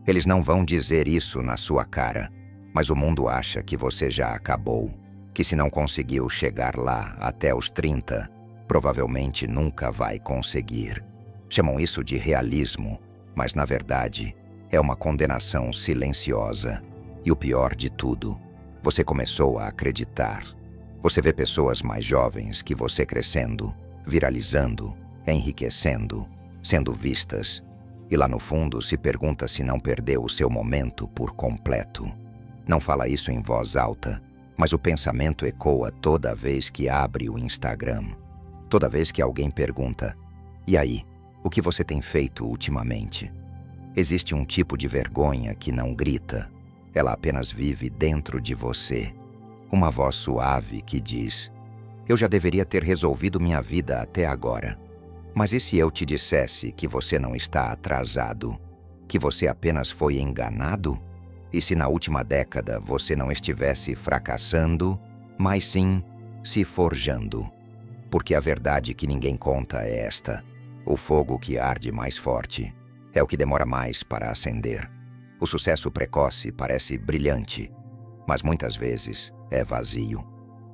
Eles não vão dizer isso na sua cara, mas o mundo acha que você já acabou, que se não conseguiu chegar lá até os 30, provavelmente nunca vai conseguir. Chamam isso de realismo, mas na verdade é uma condenação silenciosa. E o pior de tudo, você começou a acreditar. Você vê pessoas mais jovens que você crescendo, viralizando, enriquecendo, sendo vistas. E lá no fundo se pergunta se não perdeu o seu momento por completo. Não fala isso em voz alta, mas o pensamento ecoa toda vez que abre o Instagram. Toda vez que alguém pergunta: "E aí, o que você tem feito ultimamente?" Existe um tipo de vergonha que não grita, ela apenas vive dentro de você. Uma voz suave que diz: "Eu já deveria ter resolvido minha vida até agora." Mas e se eu te dissesse que você não está atrasado? Que você apenas foi enganado? E se na última década você não estivesse fracassando, mas sim se forjando? Porque a verdade que ninguém conta é esta: o fogo que arde mais forte é o que demora mais para acender. O sucesso precoce parece brilhante, mas muitas vezes é vazio.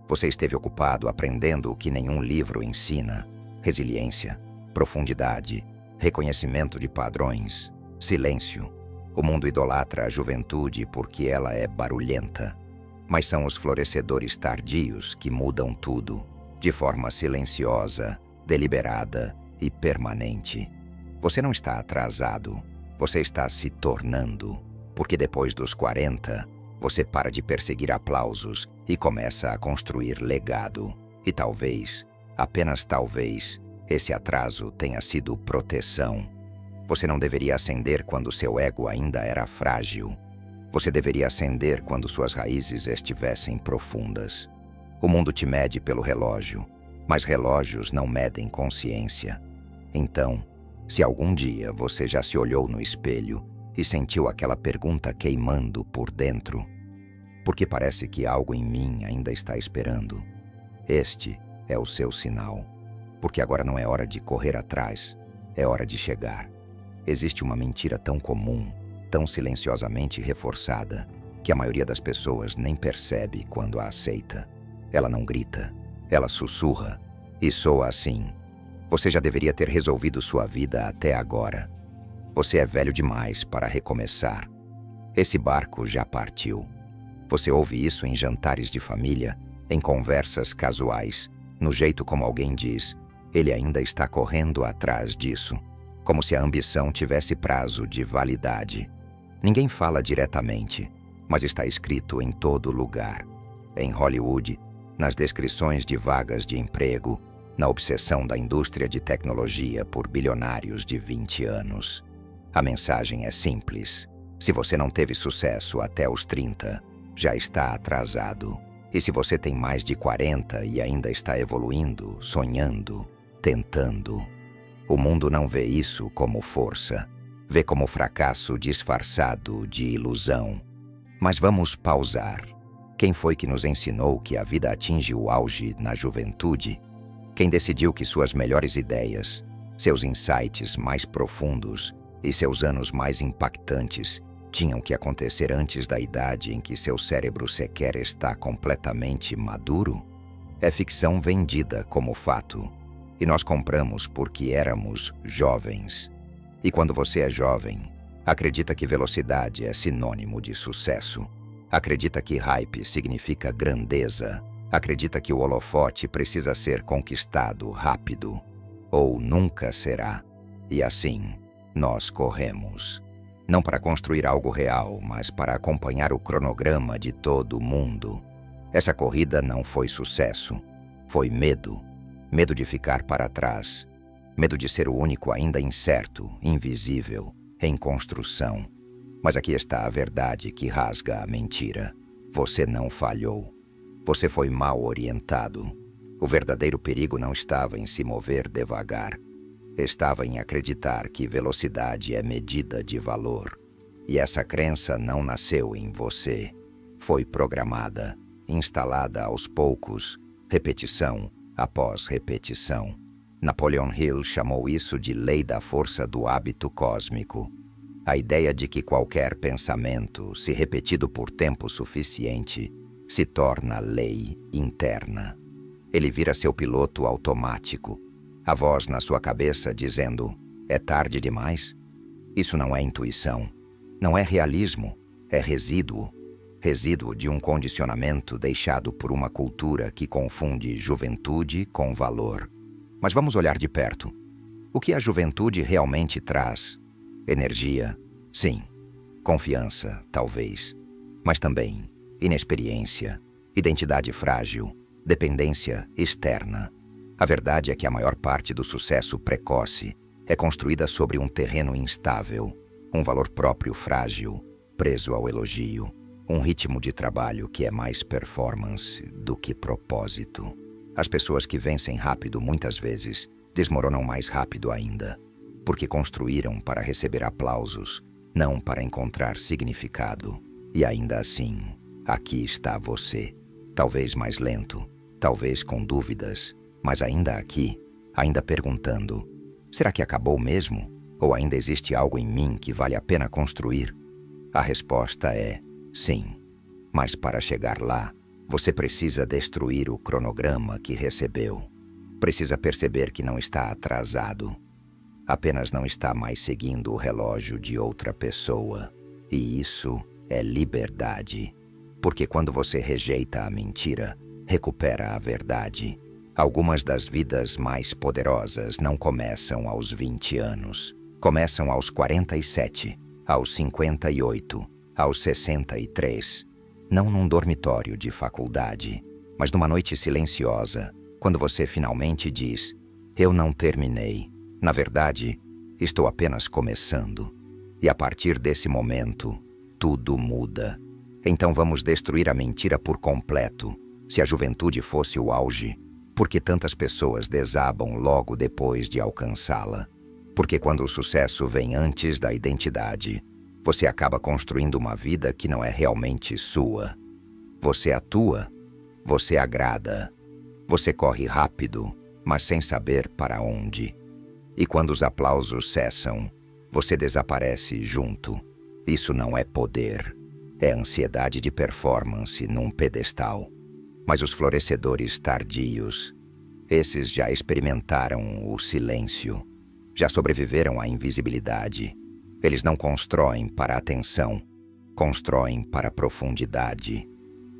Você esteve ocupado aprendendo o que nenhum livro ensina: resiliência, profundidade, reconhecimento de padrões, silêncio. O mundo idolatra a juventude porque ela é barulhenta, mas são os florescedores tardios que mudam tudo, de forma silenciosa, deliberada e permanente. Você não está atrasado, você está se tornando, porque depois dos 40, você para de perseguir aplausos e começa a construir legado. E talvez, apenas talvez, esse atraso tenha sido proteção. Você não deveria acender quando seu ego ainda era frágil. Você deveria acender quando suas raízes estivessem profundas. O mundo te mede pelo relógio, mas relógios não medem consciência. Então, se algum dia você já se olhou no espelho e sentiu aquela pergunta queimando por dentro: "Porque parece que algo em mim ainda está esperando?" Este é o seu sinal. Porque agora não é hora de correr atrás, é hora de chegar. Existe uma mentira tão comum, tão silenciosamente reforçada, que a maioria das pessoas nem percebe quando a aceita. Ela não grita, ela sussurra, e soa assim: "Você já deveria ter resolvido sua vida até agora. Você é velho demais para recomeçar. Esse barco já partiu." Você ouve isso em jantares de família, em conversas casuais, no jeito como alguém diz: "Ele ainda está correndo atrás disso." Como se a ambição tivesse prazo de validade. Ninguém fala diretamente, mas está escrito em todo lugar. Em Hollywood, nas descrições de vagas de emprego, na obsessão da indústria de tecnologia por bilionários de 20 anos. A mensagem é simples: se você não teve sucesso até os 30, já está atrasado. E se você tem mais de 40 e ainda está evoluindo, sonhando, tentando, o mundo não vê isso como força, vê como fracasso disfarçado de ilusão. Mas vamos pausar. Quem foi que nos ensinou que a vida atinge o auge na juventude? Quem decidiu que suas melhores ideias, seus insights mais profundos e seus anos mais impactantes tinham que acontecer antes da idade em que seu cérebro sequer está completamente maduro? É ficção vendida como fato. E nós compramos porque éramos jovens. E quando você é jovem, acredita que velocidade é sinônimo de sucesso. Acredita que hype significa grandeza. Acredita que o holofote precisa ser conquistado rápido. Ou nunca será. E assim, nós corremos. Não para construir algo real, mas para acompanhar o cronograma de todo mundo. Essa corrida não foi sucesso. Foi medo. Medo de ficar para trás. Medo de ser o único ainda incerto, invisível, em construção. Mas aqui está a verdade que rasga a mentira. Você não falhou. Você foi mal orientado. O verdadeiro perigo não estava em se mover devagar. Estava em acreditar que velocidade é medida de valor. E essa crença não nasceu em você. Foi programada, instalada aos poucos, repetição após repetição. Napoleon Hill chamou isso de lei da força do hábito cósmico. A ideia de que qualquer pensamento, se repetido por tempo suficiente, se torna lei interna. Ele vira seu piloto automático. A voz na sua cabeça dizendo: é tarde demais? Isso não é intuição. Não é realismo. É resíduo. Resíduo de um condicionamento deixado por uma cultura que confunde juventude com valor. Mas vamos olhar de perto. O que a juventude realmente traz? Energia, sim. Confiança, talvez. Mas também inexperiência, identidade frágil, dependência externa. A verdade é que a maior parte do sucesso precoce é construída sobre um terreno instável, um valor próprio frágil, preso ao elogio, um ritmo de trabalho que é mais performance do que propósito. As pessoas que vencem rápido muitas vezes desmoronam mais rápido ainda, porque construíram para receber aplausos, não para encontrar significado. E ainda assim, aqui está você, talvez mais lento, talvez com dúvidas, mas ainda aqui, ainda perguntando: será que acabou mesmo? Ou ainda existe algo em mim que vale a pena construir? A resposta é sim. Mas para chegar lá, você precisa destruir o cronograma que recebeu. Precisa perceber que não está atrasado. Apenas não está mais seguindo o relógio de outra pessoa. E isso é liberdade. Porque quando você rejeita a mentira, recupera a verdade. Algumas das vidas mais poderosas não começam aos 20 anos. Começam aos 47, aos 58, aos 63. Não num dormitório de faculdade, mas numa noite silenciosa, quando você finalmente diz: eu não terminei. Na verdade, estou apenas começando. E a partir desse momento, tudo muda. Então vamos destruir a mentira por completo. Se a juventude fosse o auge, por que tantas pessoas desabam logo depois de alcançá-la? Porque quando o sucesso vem antes da identidade, você acaba construindo uma vida que não é realmente sua. Você atua, você agrada, você corre rápido, mas sem saber para onde. E quando os aplausos cessam, você desaparece junto. Isso não é poder, é ansiedade de performance num pedestal. Mas os florescedores tardios, esses já experimentaram o silêncio, já sobreviveram à invisibilidade. Eles não constroem para a atenção, constroem para a profundidade.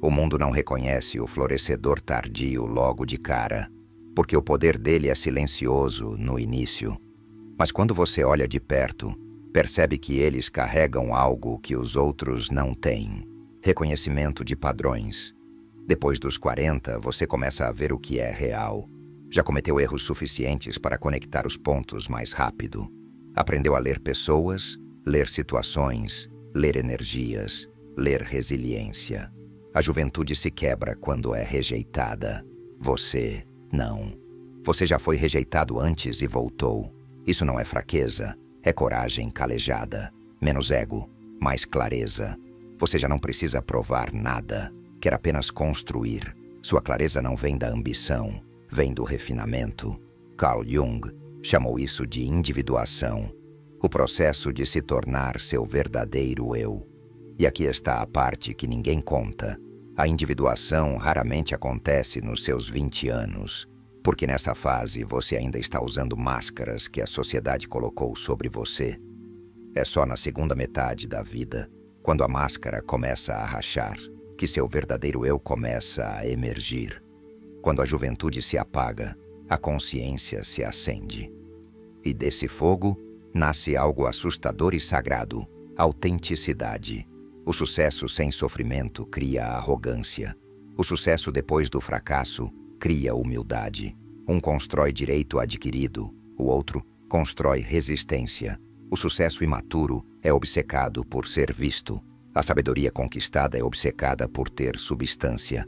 O mundo não reconhece o florescedor tardio logo de cara, porque o poder dele é silencioso no início. Mas quando você olha de perto, percebe que eles carregam algo que os outros não têm: reconhecimento de padrões. Depois dos 40, você começa a ver o que é real. Já cometeu erros suficientes para conectar os pontos mais rápido. Aprendeu a ler pessoas, ler situações, ler energias, ler resiliência. A juventude se quebra quando é rejeitada. Você, não. Você já foi rejeitado antes e voltou. Isso não é fraqueza, é coragem calejada. Menos ego, mais clareza. Você já não precisa provar nada, quer apenas construir. Sua clareza não vem da ambição, vem do refinamento. Carl Jung chamou isso de individuação, o processo de se tornar seu verdadeiro eu. E aqui está a parte que ninguém conta. A individuação raramente acontece nos seus 20 anos, porque nessa fase você ainda está usando máscaras que a sociedade colocou sobre você. É só na segunda metade da vida, quando a máscara começa a rachar, que seu verdadeiro eu começa a emergir. Quando a juventude se apaga, a consciência se acende. E desse fogo nasce algo assustador e sagrado: autenticidade. O sucesso sem sofrimento cria arrogância. O sucesso depois do fracasso cria humildade. Um constrói direito adquirido, o outro constrói resistência. O sucesso imaturo é obcecado por ser visto. A sabedoria conquistada é obcecada por ter substância.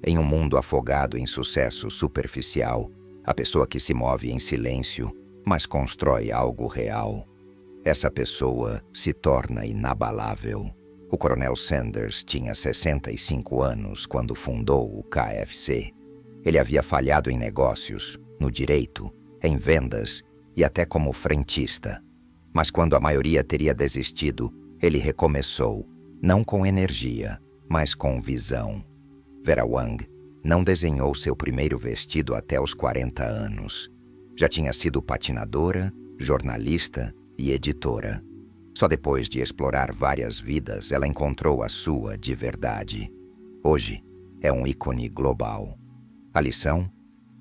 Em um mundo afogado em sucesso superficial, a pessoa que se move em silêncio, mas constrói algo real, essa pessoa se torna inabalável. O Coronel Sanders tinha 65 anos quando fundou o KFC. Ele havia falhado em negócios, no direito, em vendas e até como frentista. Mas quando a maioria teria desistido, ele recomeçou, não com energia, mas com visão. Vera Wang não desenhou seu primeiro vestido até os 40 anos. Já tinha sido patinadora, jornalista e editora. Só depois de explorar várias vidas, ela encontrou a sua de verdade. Hoje, é um ícone global. A lição?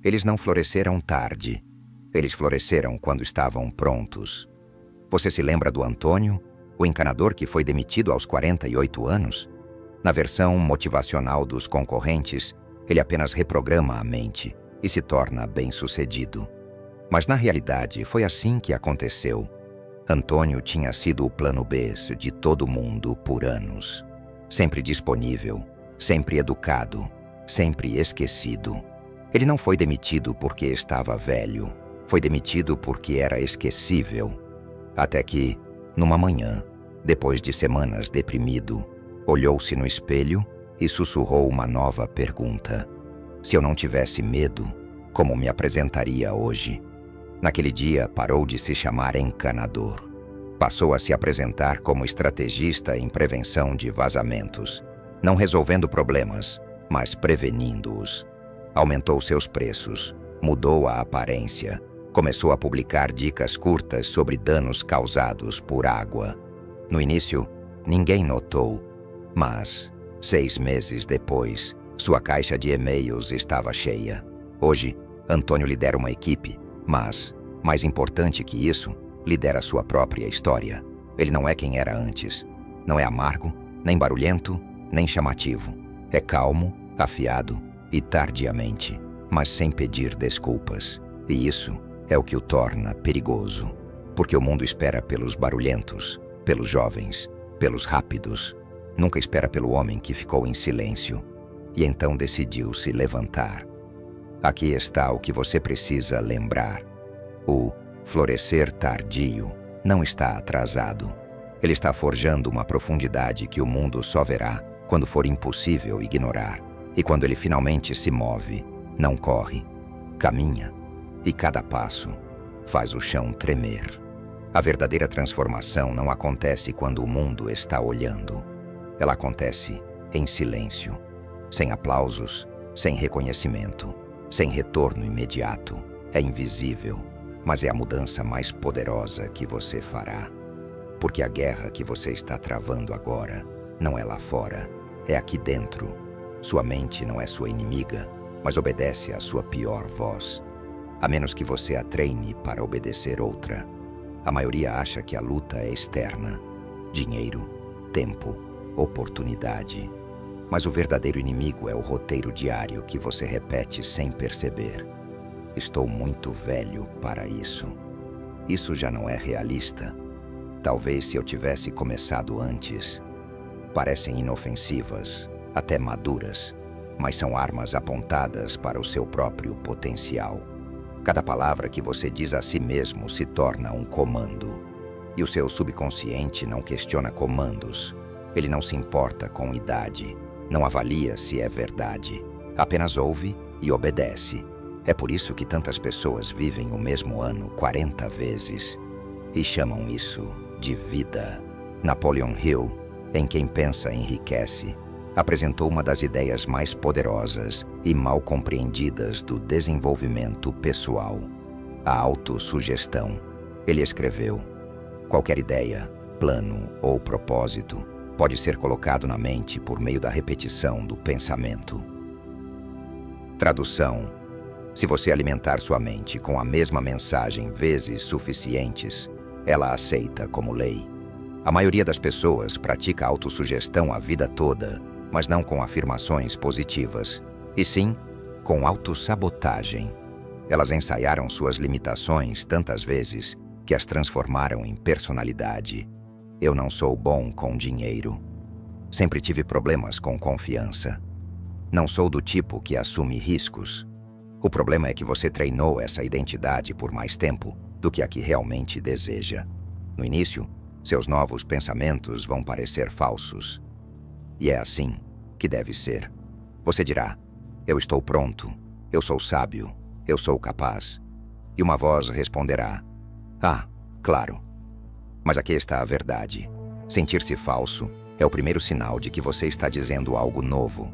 Eles não floresceram tarde. Eles floresceram quando estavam prontos. Você se lembra do Antônio, o encanador que foi demitido aos 48 anos? Na versão motivacional dos concorrentes, ele apenas reprograma a mente e se torna bem-sucedido. Mas na realidade foi assim que aconteceu. Antônio tinha sido o plano B de todo mundo por anos. Sempre disponível, sempre educado, sempre esquecido. Ele não foi demitido porque estava velho. Foi demitido porque era esquecível. Até que, numa manhã, depois de semanas deprimido, olhou-se no espelho e sussurrou uma nova pergunta. Se eu não tivesse medo, como me apresentaria hoje? Naquele dia, parou de se chamar encanador. Passou a se apresentar como estrategista em prevenção de vazamentos, não resolvendo problemas, mas prevenindo-os. Aumentou seus preços, mudou a aparência, começou a publicar dicas curtas sobre danos causados por água. No início, ninguém notou, mas 6 meses depois, sua caixa de e-mails estava cheia. Hoje, Antônio lidera uma equipe, mas, mais importante que isso, lidera sua própria história. Ele não é quem era antes. Não é amargo, nem barulhento, nem chamativo. É calmo, afiado e tardiamente, mas sem pedir desculpas. E isso é o que o torna perigoso. Porque o mundo espera pelos barulhentos, pelos jovens, pelos rápidos. Nunca espera pelo homem que ficou em silêncio e então decidiu se levantar. Aqui está o que você precisa lembrar. O florescer tardio não está atrasado. Ele está forjando uma profundidade que o mundo só verá quando for impossível ignorar. E quando ele finalmente se move, não corre, caminha, e cada passo faz o chão tremer. A verdadeira transformação não acontece quando o mundo está olhando. Ela acontece em silêncio, sem aplausos, sem reconhecimento, sem retorno imediato. É invisível, mas é a mudança mais poderosa que você fará. Porque a guerra que você está travando agora não é lá fora, é aqui dentro. Sua mente não é sua inimiga, mas obedece à sua pior voz. A menos que você a treine para obedecer outra. A maioria acha que a luta é externa. Dinheiro, tempo, oportunidade. Mas o verdadeiro inimigo é o roteiro diário que você repete sem perceber. Estou muito velho para isso. Isso já não é realista. Talvez se eu tivesse começado antes. Parecem inofensivas, até maduras, mas são armas apontadas para o seu próprio potencial. Cada palavra que você diz a si mesmo se torna um comando. E o seu subconsciente não questiona comandos. Ele não se importa com idade, não avalia se é verdade. Apenas ouve e obedece. É por isso que tantas pessoas vivem o mesmo ano 40 vezes e chamam isso de vida. Napoleon Hill, em Quem Pensa Enriquece, apresentou uma das ideias mais poderosas e mal compreendidas do desenvolvimento pessoal, a autossugestão. Ele escreveu: qualquer ideia, plano ou propósito pode ser colocado na mente por meio da repetição do pensamento. Tradução: se você alimentar sua mente com a mesma mensagem vezes suficientes, ela aceita como lei. A maioria das pessoas pratica autossugestão a vida toda, mas não com afirmações positivas, e sim com autossabotagem. Elas ensaiaram suas limitações tantas vezes que as transformaram em personalidade. Eu não sou bom com dinheiro. Sempre tive problemas com confiança. Não sou do tipo que assume riscos. O problema é que você treinou essa identidade por mais tempo do que a que realmente deseja. No início, seus novos pensamentos vão parecer falsos. E é assim que deve ser. Você dirá: eu estou pronto, eu sou sábio, eu sou capaz. E uma voz responderá: ah, claro. Mas aqui está a verdade. Sentir-se falso é o primeiro sinal de que você está dizendo algo novo.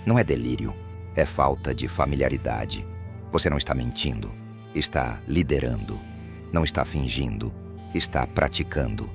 Não é delírio, é falta de familiaridade. Você não está mentindo, está liderando. Não está fingindo, está praticando.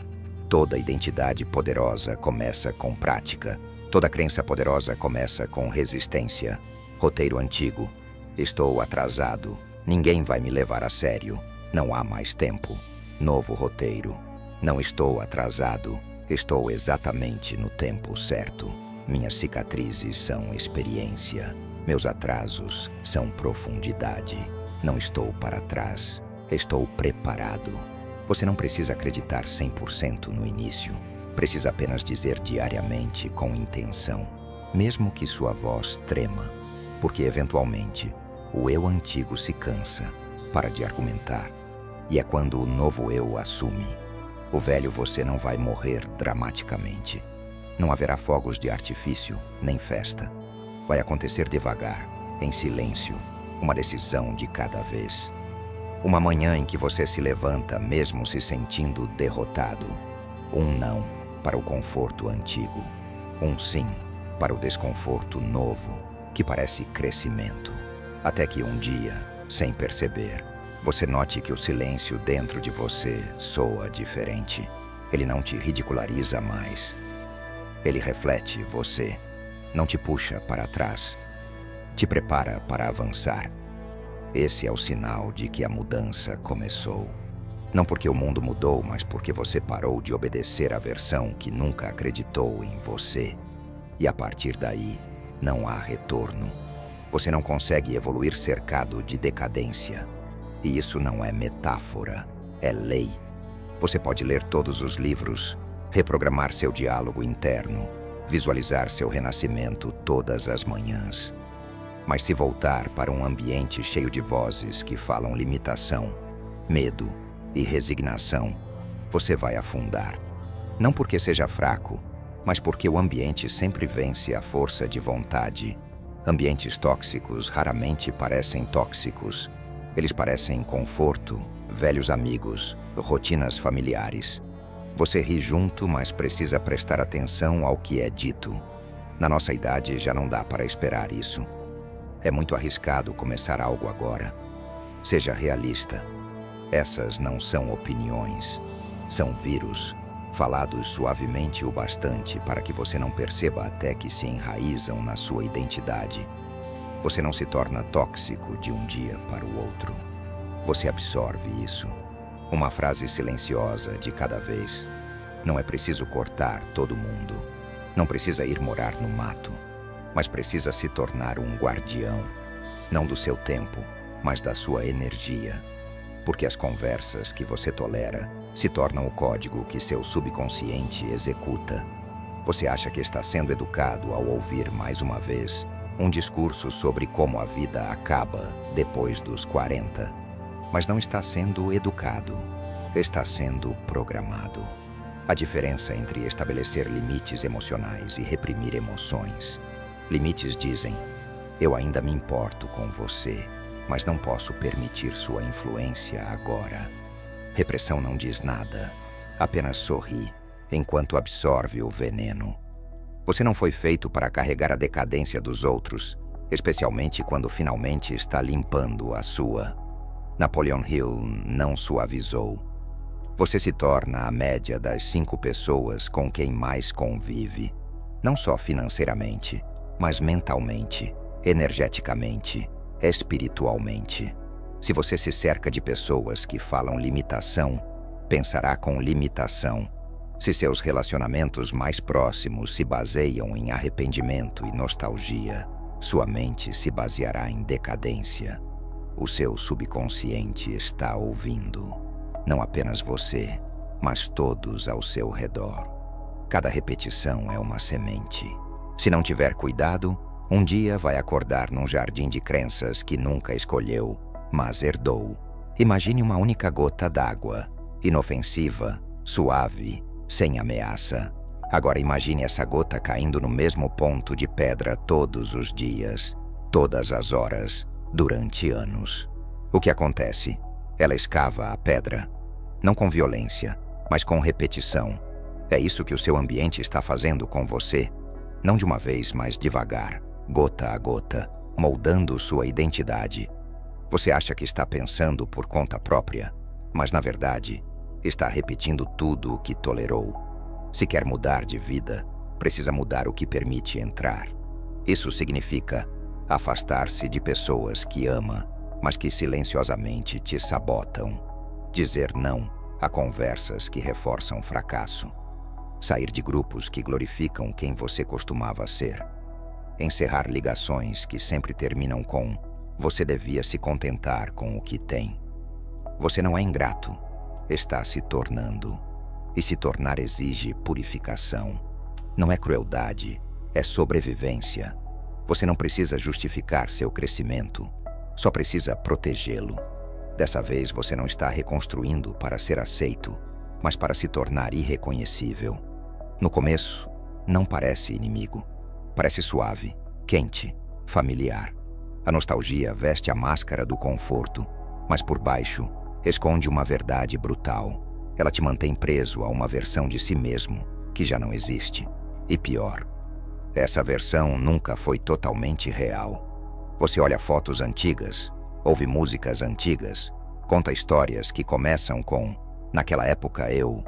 Toda identidade poderosa começa com prática. Toda crença poderosa começa com resistência. Roteiro antigo. Estou atrasado. Ninguém vai me levar a sério. Não há mais tempo. Novo roteiro. Não estou atrasado. Estou exatamente no tempo certo. Minhas cicatrizes são experiência. Meus atrasos são profundidade. Não estou para trás. Estou preparado. Você não precisa acreditar 100% no início. Precisa apenas dizer diariamente com intenção, mesmo que sua voz trema, porque eventualmente o eu antigo se cansa, para de argumentar, e é quando o novo eu assume. O velho você não vai morrer dramaticamente. Não haverá fogos de artifício, nem festa. Vai acontecer devagar, em silêncio, uma decisão de cada vez. Uma manhã em que você se levanta mesmo se sentindo derrotado. Um não para o conforto antigo. Um sim para o desconforto novo, que parece crescimento. Até que um dia, sem perceber, você note que o silêncio dentro de você soa diferente. Ele não te ridiculariza mais. Ele reflete você. Não te puxa para trás. Te prepara para avançar. Esse é o sinal de que a mudança começou. Não porque o mundo mudou, mas porque você parou de obedecer à versão que nunca acreditou em você. E a partir daí, não há retorno. Você não consegue evoluir cercado de decadência. E isso não é metáfora, é lei. Você pode ler todos os livros, reprogramar seu diálogo interno, visualizar seu renascimento todas as manhãs. Mas se voltar para um ambiente cheio de vozes que falam limitação, medo e resignação, você vai afundar. Não porque seja fraco, mas porque o ambiente sempre vence a força de vontade. Ambientes tóxicos raramente parecem tóxicos. Eles parecem conforto, velhos amigos, rotinas familiares. Você ri junto, mas precisa prestar atenção ao que é dito. Na nossa idade já não dá para esperar isso. É muito arriscado começar algo agora. Seja realista. Essas não são opiniões. São vírus, falados suavemente o bastante para que você não perceba até que se enraizam na sua identidade. Você não se torna tóxico de um dia para o outro. Você absorve isso. Uma frase silenciosa de cada vez. Não é preciso cortar todo mundo. Não precisa ir morar no mato. Mas precisa se tornar um guardião, não do seu tempo, mas da sua energia. Porque as conversas que você tolera se tornam o código que seu subconsciente executa. Você acha que está sendo educado ao ouvir mais uma vez um discurso sobre como a vida acaba depois dos 40. Mas não está sendo educado, está sendo programado. A diferença entre estabelecer limites emocionais e reprimir emoções. Limites dizem, eu ainda me importo com você, mas não posso permitir sua influência agora. Repressão não diz nada, apenas sorri, enquanto absorve o veneno. Você não foi feito para carregar a decadência dos outros, especialmente quando finalmente está limpando a sua. Napoleon Hill não suavizou. Você se torna a média das 5 pessoas com quem mais convive, não só financeiramente, mas mentalmente, energeticamente, espiritualmente. Se você se cerca de pessoas que falam limitação, pensará com limitação. Se seus relacionamentos mais próximos se baseiam em arrependimento e nostalgia, sua mente se baseará em decadência. O seu subconsciente está ouvindo. Não apenas você, mas todos ao seu redor. Cada repetição é uma semente. Se não tiver cuidado, um dia vai acordar num jardim de crenças que nunca escolheu, mas herdou. Imagine uma única gota d'água, inofensiva, suave, sem ameaça. Agora imagine essa gota caindo no mesmo ponto de pedra todos os dias, todas as horas, durante anos. O que acontece? Ela escava a pedra, não com violência, mas com repetição. É isso que o seu ambiente está fazendo com você, não de uma vez, mas devagar, gota a gota, moldando sua identidade. Você acha que está pensando por conta própria, mas na verdade, está repetindo tudo o que tolerou. Se quer mudar de vida, precisa mudar o que permite entrar. Isso significa afastar-se de pessoas que ama, mas que silenciosamente te sabotam. Dizer não a conversas que reforçam fracasso. Sair de grupos que glorificam quem você costumava ser. Encerrar ligações que sempre terminam com "você devia se contentar com o que tem". Você não é ingrato, está se tornando. E se tornar exige purificação. Não é crueldade, é sobrevivência. Você não precisa justificar seu crescimento, só precisa protegê-lo. Dessa vez você não está reconstruindo para ser aceito, mas para se tornar irreconhecível. No começo, não parece inimigo. Parece suave, quente, familiar. A nostalgia veste a máscara do conforto, mas por baixo esconde uma verdade brutal. Ela te mantém preso a uma versão de si mesmo que já não existe. E pior, essa versão nunca foi totalmente real. Você olha fotos antigas, ouve músicas antigas, conta histórias que começam com "naquela época eu".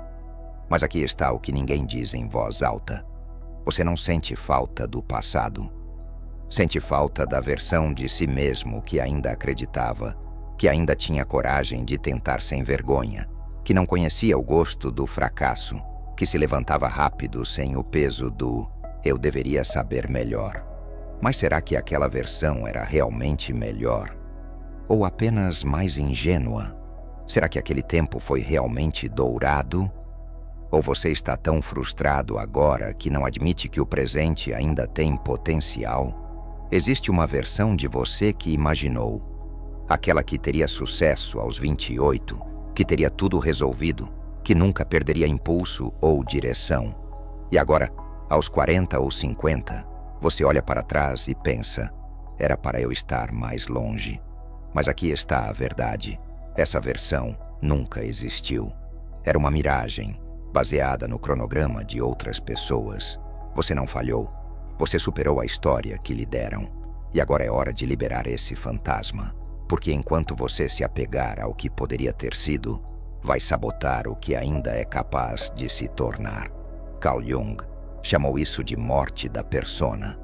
Mas aqui está o que ninguém diz em voz alta. Você não sente falta do passado. Sente falta da versão de si mesmo que ainda acreditava, que ainda tinha coragem de tentar sem vergonha, que não conhecia o gosto do fracasso, que se levantava rápido sem o peso do "eu deveria saber melhor". Mas será que aquela versão era realmente melhor? Ou apenas mais ingênua? Será que aquele tempo foi realmente dourado? Ou você está tão frustrado agora que não admite que o presente ainda tem potencial? Existe uma versão de você que imaginou. Aquela que teria sucesso aos 28, que teria tudo resolvido, que nunca perderia impulso ou direção. E agora, aos 40 ou 50, você olha para trás e pensa: era para eu estar mais longe. Mas aqui está a verdade. Essa versão nunca existiu. Era uma miragem, baseada no cronograma de outras pessoas. Você não falhou. Você superou a história que lhe deram. E agora é hora de liberar esse fantasma. Porque enquanto você se apegar ao que poderia ter sido, vai sabotar o que ainda é capaz de se tornar. Carl Jung chamou isso de morte da persona.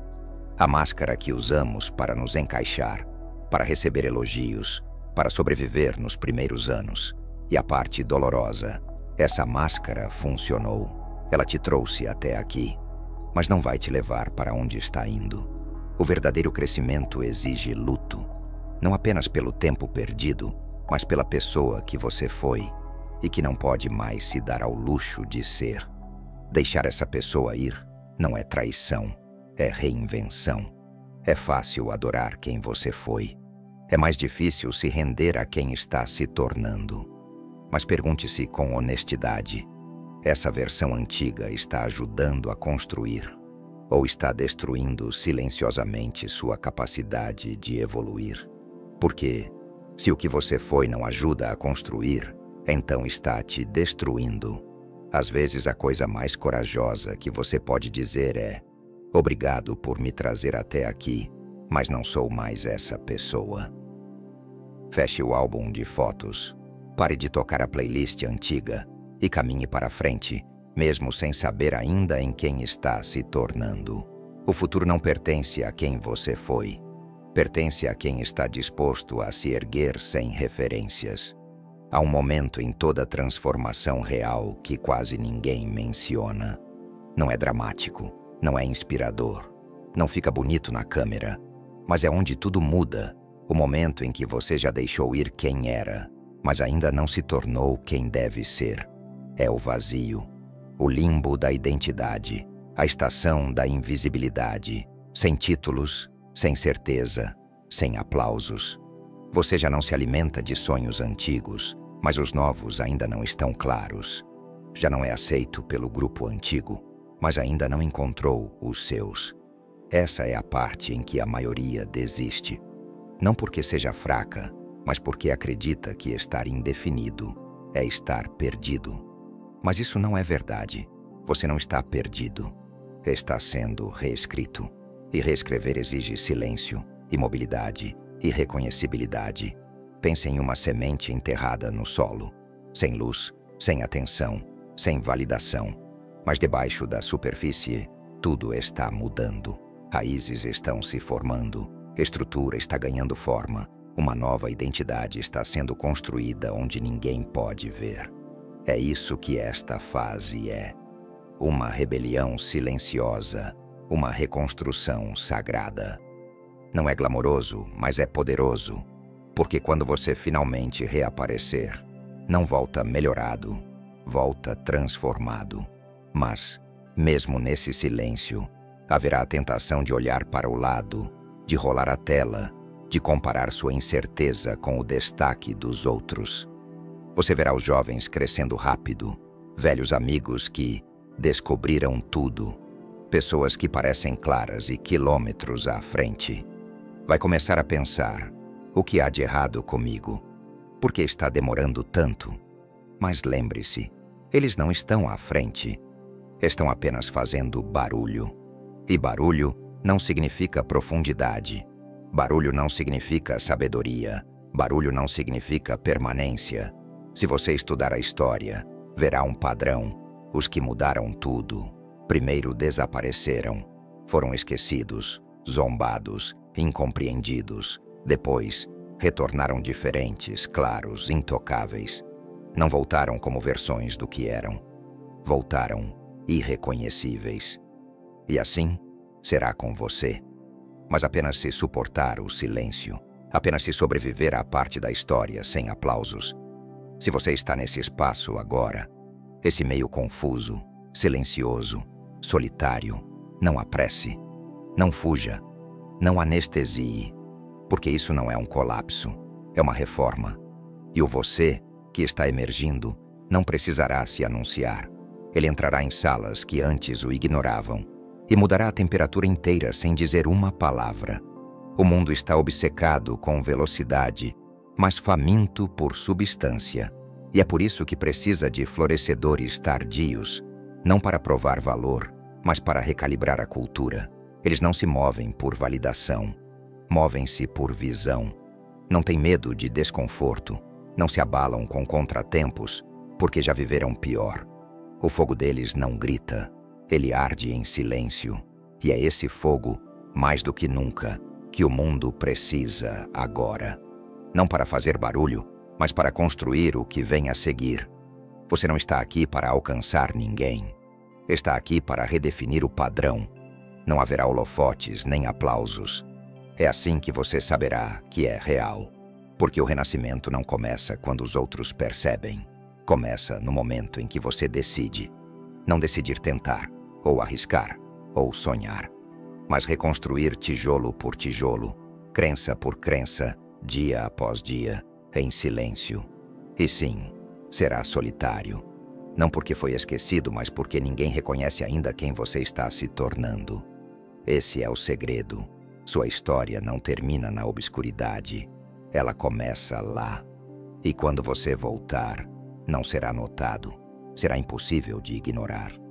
A máscara que usamos para nos encaixar, para receber elogios, para sobreviver nos primeiros anos. E a parte dolorosa, essa máscara funcionou. Ela te trouxe até aqui, mas não vai te levar para onde está indo. O verdadeiro crescimento exige luto. Não apenas pelo tempo perdido, mas pela pessoa que você foi e que não pode mais se dar ao luxo de ser. Deixar essa pessoa ir não é traição, é reinvenção. É fácil adorar quem você foi. É mais difícil se render a quem está se tornando. Mas pergunte-se com honestidade: essa versão antiga está ajudando a construir ou está destruindo silenciosamente sua capacidade de evoluir? Porque, se o que você foi não ajuda a construir, então está te destruindo. Às vezes a coisa mais corajosa que você pode dizer é: obrigado por me trazer até aqui, mas não sou mais essa pessoa. Feche o álbum de fotos, pare de tocar a playlist antiga e caminhe para frente, mesmo sem saber ainda em quem está se tornando. O futuro não pertence a quem você foi. Pertence a quem está disposto a se erguer sem referências. Há um momento em toda transformação real que quase ninguém menciona. Não é dramático, não é inspirador, não fica bonito na câmera, mas é onde tudo muda. O momento em que você já deixou ir quem era, mas ainda não se tornou quem deve ser. É o vazio, o limbo da identidade, a estação da invisibilidade, sem títulos, sem certeza, sem aplausos. Você já não se alimenta de sonhos antigos, mas os novos ainda não estão claros. Já não é aceito pelo grupo antigo, mas ainda não encontrou os seus. Essa é a parte em que a maioria desiste. Não porque seja fraca, mas porque acredita que estar indefinido é estar perdido. Mas isso não é verdade. Você não está perdido. Está sendo reescrito. E reescrever exige silêncio, imobilidade, irreconhecibilidade. Pense em uma semente enterrada no solo, sem luz, sem atenção, sem validação. Mas debaixo da superfície, tudo está mudando. Raízes estão se formando, estrutura está ganhando forma, uma nova identidade está sendo construída onde ninguém pode ver. É isso que esta fase é. Uma rebelião silenciosa, uma reconstrução sagrada. Não é glamouroso, mas é poderoso, porque quando você finalmente reaparecer, não volta melhorado, volta transformado. Mas, mesmo nesse silêncio, haverá a tentação de olhar para o lado, de rolar a tela, de comparar sua incerteza com o destaque dos outros. Você verá os jovens crescendo rápido, velhos amigos que descobriram tudo, pessoas que parecem claras e quilômetros à frente. Vai começar a pensar: o que há de errado comigo? Por que está demorando tanto? Mas lembre-se, eles não estão à frente. Estão apenas fazendo barulho. E barulho não significa profundidade. Barulho não significa sabedoria. Barulho não significa permanência. Se você estudar a história, verá um padrão. Os que mudaram tudo, primeiro desapareceram, foram esquecidos, zombados, incompreendidos. Depois, retornaram diferentes, claros, intocáveis. Não voltaram como versões do que eram. Voltaram irreconhecíveis. E assim será com você. Mas apenas se suportar o silêncio, apenas se sobreviver à parte da história sem aplausos. Se você está nesse espaço agora, esse meio confuso, silencioso, solitário, não apresse, não fuja, não anestesie, porque isso não é um colapso, é uma reforma. E o você que está emergindo não precisará se anunciar. Ele entrará em salas que antes o ignoravam e mudará a temperatura inteira sem dizer uma palavra. O mundo está obcecado com velocidade, mas faminto por substância. E é por isso que precisa de florescedores tardios, não para provar valor, mas para recalibrar a cultura. Eles não se movem por validação, movem-se por visão. Não têm medo de desconforto, não se abalam com contratempos, porque já viveram pior. O fogo deles não grita, ele arde em silêncio. E é esse fogo, mais do que nunca, que o mundo precisa agora. Não para fazer barulho, mas para construir o que vem a seguir. Você não está aqui para alcançar ninguém. Está aqui para redefinir o padrão. Não haverá holofotes nem aplausos. É assim que você saberá que é real. Porque o renascimento não começa quando os outros percebem. Começa no momento em que você decide. Não decidir tentar, ou arriscar, ou sonhar, mas reconstruir tijolo por tijolo, crença por crença, dia após dia, em silêncio. E sim, será solitário. Não porque foi esquecido, mas porque ninguém reconhece ainda quem você está se tornando. Esse é o segredo. Sua história não termina na obscuridade. Ela começa lá. E quando você voltar, não será notado. Será impossível de ignorar.